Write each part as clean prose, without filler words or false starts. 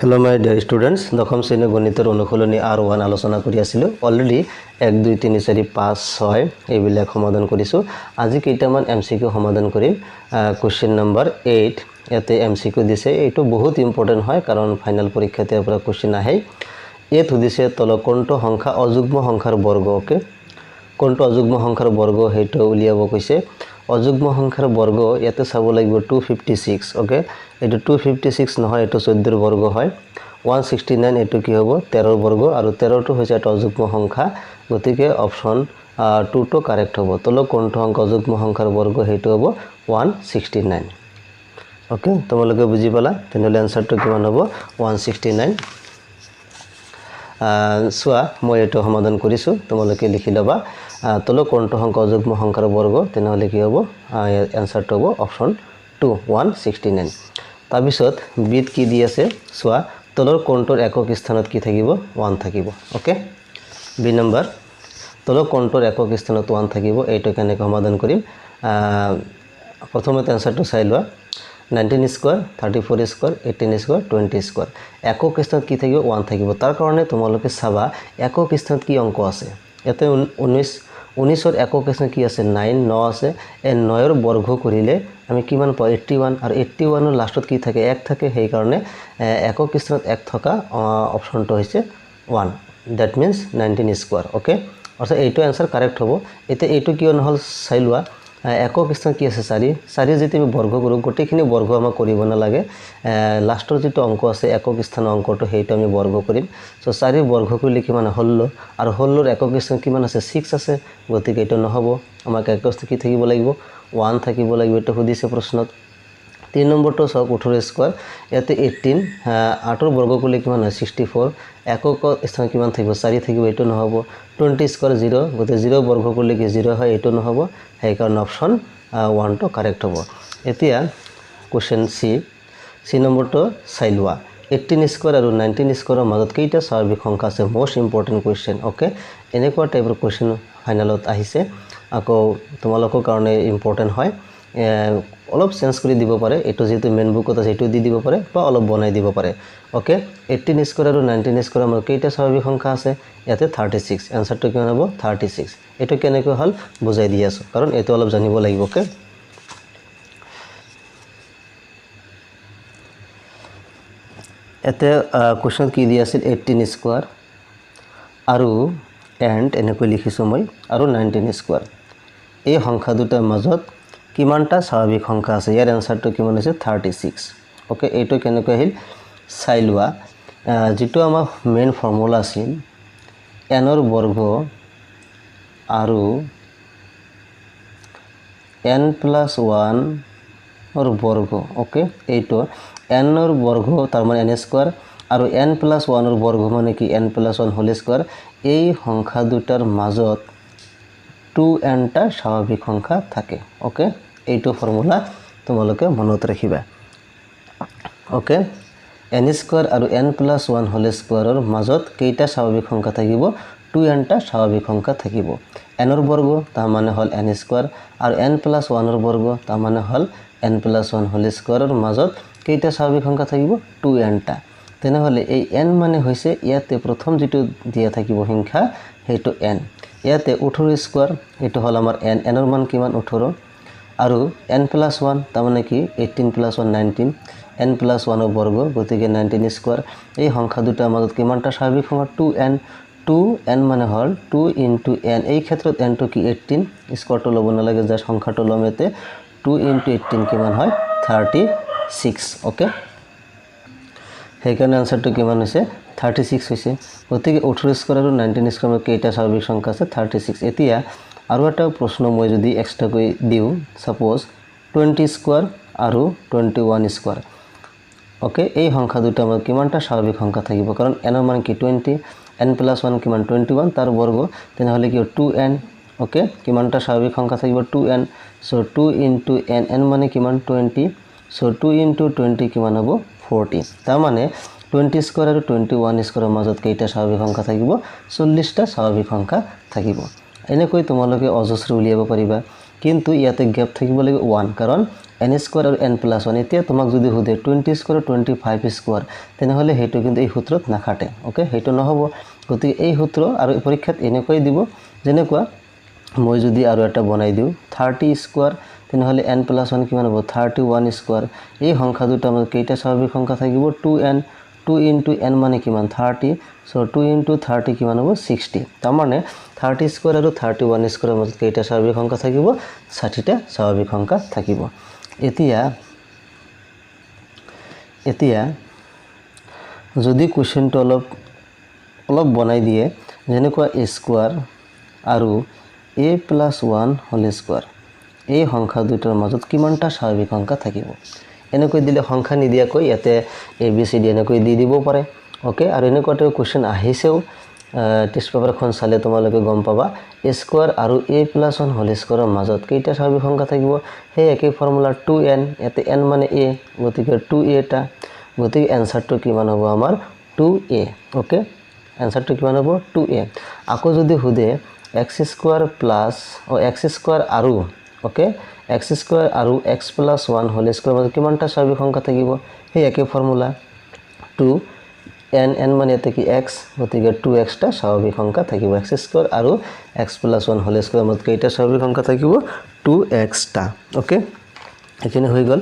Hello my dear students, দশম শ্ৰেণীৰ গণিতৰ অনুশীলনী R1 আলোচনা কৰি আছিলোঁ। অলৰেডি 1 2 3 4 5 6 এইবিলাক সমাধান কৰিছোঁ। আজি কেইটামান MCQ সমাধান কৰিম। কোৱেশ্চন নম্বৰ 8 ইয়াতে MCQ দিছে। এইটো বহুত ইম্পৰ্টেন্ট হয় কাৰণ ফাইনাল পৰীক্ষাতে ইয়াৰ পৰা কোৱেশ্চন আহে। ইয়াত সুধিছে তল কোনটো সংখ্যা অযুগ্ম সংখ্যাৰ বৰ্গ ওকে কোনটো অযুগ্ম সংখ্যাৰ বৰ্গ হেটো উলিয়াব কৈছে। অযুগ্ম সংখ্যাৰ বৰ্গ ইয়াতে চাব লাগিব 256 ওকে এটো 256 নহয় এটো 14 ৰ বৰ্গ হয় 169 এটো কি হ'ব 13 ৰ বৰ্গ আৰু 13 টো হৈছে এটা অযুগ্ম সংখ্যা গতিকে অপচন 2 টো কারেক্ট হ'ব। তল কোনটো সংখ্যা অযুগ্ম সংখ্যাৰ বৰ্গ হেটো হ'ব 169 ওকে তোমালোকে বুজি পালা তেনলে আনসাৰটো কিমান হ'ব 169 সোয়া মই এটো সমাধান কৰিছো তোমালোকে লিখি লবা তল কোনটো সংখ্যা অযুগ্ম সংখ্যাৰ বৰ্গ তেনহলে কি হ'ব আনসাৰটো হ'ব অপচন 2 169 তাৰপিছত বিত কি দি আছে সোয়া তলৰ কোনটোৰ একক স্থানত কি থাকিব 1 থাকিব ওকে বি নম্বৰ তলৰ কোনটোৰ একক স্থানত 1 থাকিব এইটো কেনে সমাধান কৰিম প্ৰথমতে আনসাৰটো চাই লোৱা 19 স্কয়াৰ 34 স্কয়াৰ 18 স্কয়াৰ 20 স্কয়াৰ একক স্থানত কি থাকিব 1 থাকিব তাৰ কাৰণে তোমালোকে চাবা একক স্থানত কি অংক আছে এতে 19 ৰ একক স্থানত কি আছে 9 9 আছে এই 9 ৰ বৰ্গ কৰিলে আমি কিমান পাও 81 আৰু 81 ৰ লাষ্টত কি থাকে 1 থাকে সেই কাৰণে একক স্থানত 1 থকা অপচনটো হৈছে 1 that means 19 স্কয়ার ওকে অৰ্থাৎ এইটো आंसर কাৰেক্ট হ'ব এতে এইটো কিয় নহল চাই লোৱা একক স্থান কি আছে 4 যেতি আমি বৰ্গ কৰো গটেখিনি বৰ্গ আমাৰ কৰিব না লাগে লাষ্টৰ যেটো অংক আছে একক স্থান অংকটো হেইটো আমি বৰ্গ কৰিম সো 4 বৰ্গ কৰিলে কিমান হল আৰু হলৰ একক স্থান কিমান আছে 6 আছে গতিকে এটো নহব আমাক একক স্থান কি থাকিব লাগিব 1 থাকিব লাগিব এটো সুধিছে প্ৰশ্নত 3 নম্বৰটো সব 18 স্কয়াৰ ইয়াতে 18 8 ৰ বৰ্গ কৰিলে কিমান হয় 64 একক স্থান কিমান থাকিব 4 থাকিব এটো নহব 20 স্কয়ার 0 গতে 0 বৰ্গ কৰিলে কি 0 হয় এটো নহব সেই কাৰণ অপচন 1 টো কাৰেক্ট হ'ব এতিয়া কোৱেশ্চন সি নম্বৰটো চাই লোৱা 18 স্কয়াৰ আৰু 19 স্কয়াৰৰ মাজত কেইটা স্বাভাৱিক সংখ্যা আছে মোস্ট ইম্পৰ্টেন্ট কোৱেশ্চন ওকে এনেকুৱা টাইপৰ কোৱেশ্চন ফাইনালত আহিছে আকৌ তোমালোকৰ কাৰণে ইম্পৰ্টেন্ট হয় অলপ চেঞ্জ কৰি দিব পাৰে এটো যেটো মেন বুকত আছে এটো দি দিব পাৰে বা অলপ বনাই দিব পাৰে ওকে 18 স্কয়াৰ আৰু 19 স্কয়াৰৰ মাজত কেইটা স্বাভাৱিক সংখ্যা আছে ইয়াতে 36 আনসারটো কিমান হ'ব 36 এটো কেনেকৈ হল বুজাই দি আছো কাৰণ এটো অলপ জানিব লাগিব ওকে এতে কোৱেশ্চন কি দি আছিল 18 স্কয়াৰ আৰু এন্ড এনেকৈ লিখিছো মই আৰু 19 স্কয়াৰ এই সংখ্যা দুটাৰ মাজত কিমানটা স্বাভাৱিক সংখ্যা আছে ইয়াৰ আনসাৰটো কিমান হৈছে 36 ওকে এইটো কেনেকৈ আহিল চাই লোৱা যেটো আমাৰ মেইন ফৰ্মুলা আছিল n ৰ বৰ্গ আৰু n + 1 ৰ বৰ্গ ওকে এইটো n ৰ বৰ্গ তাৰ মানে n স্কয়াৰ আৰু n + 1 ৰ বৰ্গ মানে কি n + 1 হোল স্কয়াৰ এই সংখ্যা দুটাৰ মাজত 2n টা স্বাভাৱিক সংখ্যা থাকে ওকে এইটো ফৰ্মুলা তোমালোকে মনত ৰাখিবা ওকে n স্কয়াৰ আৰু n + 1 হোল স্কয়াৰৰ মাজত কেইটা স্বাভাৱিক সংখ্যা থাকিব 2n টা স্বাভাৱিক সংখ্যা থাকিব n ৰ বৰ্গ তাৰ মানে হল n স্কয়াৰ আৰু n + 1 ৰ বৰ্গ তাৰ মানে হল n + 1 হোল স্কয়াৰৰ মাজত কেইটা স্বাভাৱিক সংখ্যা থাকিব 2n টা তেনেহলে এই n মানে হৈছে ইয়াতে প্ৰথম যেটো দিয়া থাকিব সংখ্যা হেটো n ইয়াতে 18 স্কয়াৰ এটো হল আমাৰ n ৰ মান কিমান 18 আৰু n + 1 তাৰ মানে কি 18 + 1 19 n + 1 ৰ বৰ্গ গতিকে 19 স্কয়াৰ এই সংখ্যা দুটাৰ মাজত কিমানটা স্বাভাৱিক সংখ্যা 2n মানে হল 2 * n এই ক্ষেত্ৰত n টো কি 18 স্কয়ারটো লব না লাগে যা সংখ্যাটো লমেতে 2 * 18 কিমান হয় 36 ওকে সেই কাৰণে আনসাৰটো কিমান হৈছে 36 হৈছে গতিকে 18 স্কয়াৰ আৰু 19 স্কয়াৰৰ কেইটা স্বাভাৱিক সংখ্যা আছে 36 এতিয়া আৰু এটা প্ৰশ্ন মই যদি এক্সট্ৰা কৈ দিও সাপোজ 20 স্কয়াৰ আৰু 21 স্কয়াৰ ওকে এই সংখ্যা দুটাৰ মাজত কিমানটা স্বাভাৱিক সংখ্যা থাকিব কাৰণ n ৰ মান কি 20 n + 1 কিমান 21 তাৰ বৰ্গ তেনেহলে কি 2n ওকে কিমানটা স্বাভাৱিক সংখ্যা থাকিব 2n সো 2 * n n মানে কিমান 20 সো 2 * 20 কিমান হ'ব 40 তাৰ মানে 20 স্কয়াৰ আৰু 21 স্কয়াৰৰ মাজত কেইটা স্বাভাৱিক সংখ্যা থাকিব 40টা স্বাভাৱিক সংখ্যা থাকিব এনেকৈ তোমালোকে অজস্ৰ উলিয়াব পাৰিবা কিন্তু ইয়াতে গ্যাপ থাকিব লাগিব 1 কাৰণ n স্কোয়াৰ আৰু n প্লাছ 1 এতিয়া তোমাক যদি সোধে 20 স্কোয়াৰ 25 স্কোয়াৰ তেনেহলে হেতু কিন্তু এই সূত্ৰত নাখাটে ওকে হেতু নহব গতিকে এই সূত্ৰ আৰু পৰীক্ষাত এনেকৈ দিব যেনেকুৱা মই যদি আৰু এটা বনাই দিও 30 স্কোয়াৰ তেনেহলে n প্লাছ 1 কিমান হ'ব 31 স্কোয়াৰ এই সংখ্যা দুটা আমাৰ কেইটা স্বাভাৱিক সংখ্যা থাকিব 2n 2 into n মানে কিমান 30 so 2 into 30 কিমান হ'ব 60 তাৰ মানে 30 স্কোয়াৰ আৰু 31 স্কোয়াৰৰ মাজত কেইটা স্বাভাৱিক সংখ্যা থাকিব 60টা স্বাভাৱিক সংখ্যা থাকিব এতিয়া যদি কোৱেশ্চনটো অলপ বনাই দিয়ে যেনেকুৱা a স্কোয়াৰ আৰু a plus 1 whole square এই সংখ্যা দুটাৰ মাজত কিমানটা স্বাভাৱিক সংখ্যা থাকিব এনেকৈ দিলে সংখ্যা নিদিয়াকৈ ইয়াতে a b c d এনেকৈ দি দিব পাৰে ওকে আৰু এনেকুৱাটো কোৱেশ্চন আহিছেও টেষ্ট পেপাৰখন চালে তোমালোকে গম পাবা a স্কোয়াৰ আৰু a plus 1 whole squareৰ মাজত কেইটা স্বাভাৱিক সংখ্যা থাকিব সেই একেই ফৰ্মুলা 2n ইয়াতে n মানে a গতিকে 2a টা গতিকে এনসাৰটো কিমান হ'ব আমাৰ 2a ওকে এনসাৰটো কিমান হ'ব 2a আকৌ যদি সোধে x square plus x square আৰু ওকে x স্কোয়াৰ আৰু x plus 1 whole square মাজত কিমানটা স্বাভাৱিক সংখ্যা থাকিব সেই একেই ফৰ্মুলা 2 n মানে ইয়াতে কি x গতিকে 2x টা স্বাভাৱিক সংখ্যা থাকিব x স্কোয়াৰ আৰু x plus 1 whole square মাজত কেইটা স্বাভাৱিক সংখ্যা থাকিব 2x টা ওকে এখানে হৈ গল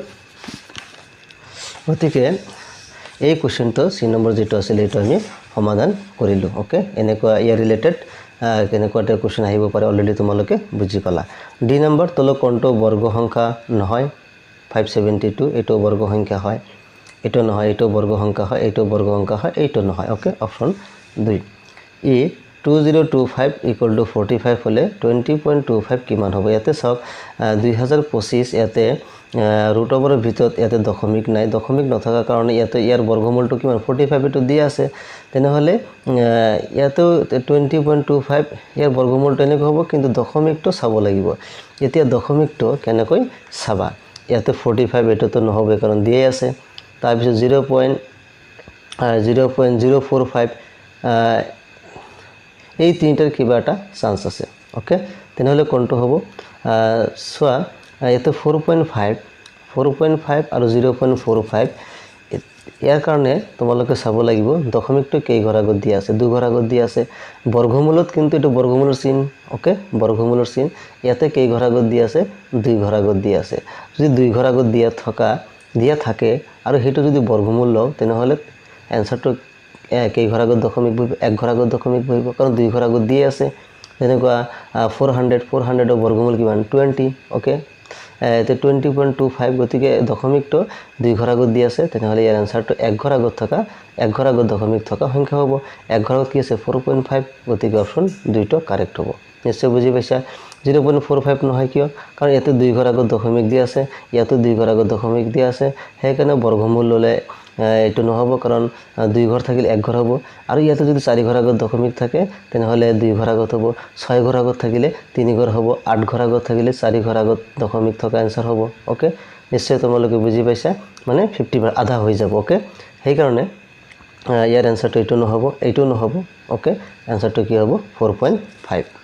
গতিকে এই কোৱেশ্চনটো সি নম্বৰ যেটো আছিল এটো আমি সমাধান কৰিলো ওকে এনেকুৱা ইয়াৰ ৰিলেটেড কেনেকুৱাটা কোৱেশ্চন আহিব পাৰে অলৰেডি তোমালোকে বুজি পালা ডি নম্বৰ তল কোনটো বৰ্গ সংখ্যা নহয় 572 এটো বৰ্গ সংখ্যা হয় এটো নহয় এটো বৰ্গ সংখ্যা হয় এটো বৰ্গ সংখ্যা হয় এটো নহয় okay option 2 E 2025 equal to 45 হলে 20.25 কিমান হ'ব ইয়াতে সব 2025 ইয়াতে ৰুট ওভাৰৰ ভিতৰত ইয়াতে দশমিক নাই দশমিক নথকা কাৰণে ইয়াতে ইয়াৰ বৰ্গমূলটো কিমান 45 এটো দিয়া আছে তেনেহলে ইয়াতে 20.25 ইয়াৰ বৰ্গমূলটো এনেকৈ হ'ব কিন্তু দশমিকটো চাব লাগিব এতিয়া দশমিকটো কেনেকৈ চাবা ইয়াতে 45 এটো তো নহব কাৰণ দিয়া আছে তাৰ পিছত 0.045 এই তিনটাৰ কিবা এটা চান্স আছে ওকে তেনেহলে কোনটো হ'ব সোয়া ইয়াতে 4.5 আৰু 0.45 ইয়াৰ কাৰণে তোমালোকে চাব লাগিব দশমিকটো কেই ঘৰ আগত দিয়া আছে দুই ঘৰ আগত দিয়া আছে বৰ্গমূলত কিন্তু এটো বৰ্গমূলৰ চিন ওকে বৰ্গমূলৰ চিন ইয়াতে কেই ঘৰ আগত দিয়া আছে দুই ঘৰ আগত দিয়া আছে যদি দুই ঘৰ আগত দিয়া থাকে আৰু হেতু যদি বৰ্গমূল লও তেনেহলে এনসাৰটো কেই ঘৰ আগত দশমিক বহিব এক ঘৰ আগত দশমিক বহিব কাৰণ দুই ঘৰ আগত দিয়া আছে যেনেকুৱা 400 ৰ বৰ্গমূল কিমান 20 ওকে তে 20.25 গতিকে দশমিকটো দুই ঘৰ আগত দিয়া আছে তেনেহলে ইয়াৰ এনসাৰটো এক ঘৰ আগত দশমিক থকা সংখ্যা হ'ব এক ঘৰ আগত কি আছে 4.5 গতিকে অপচন 2 টো কাৰেক্ট হ'ব নিশ্চয় বুজি পাইছা 0.45 নহয় কিয় কাৰণ ইয়াতে দুই ঘৰ আগত দশমিক দিয়া আছে ইয়াতে দুই ঘৰ আগত দশমিক দিয়া আছে হেকাৰণে বৰ্গমূল ললে এটো নহব কাৰণ দুই ঘৰ থাকিলে এক ঘৰ হ'ব আৰু ইয়াতে যদি চাৰি ঘৰ আগত দশমিক থাকে তেনেহলে দুই ঘৰ আগত হ'ব ছয় ঘৰ আগত থাকিলে তিনি ঘৰ হ'ব আঠ ঘৰ আগত থাকিলে চাৰি ঘৰ আগত দশমিক থকা আনসাৰ হ'ব ওকে নিশ্চয় তোমালোকে বুজি পাইছা মানে 50 আধা হৈ যাব ওকে সেই কাৰণে ইয়াৰ আনসাৰটো এটো নহব ওকে আনসাৰটো কি হ'ব 4.5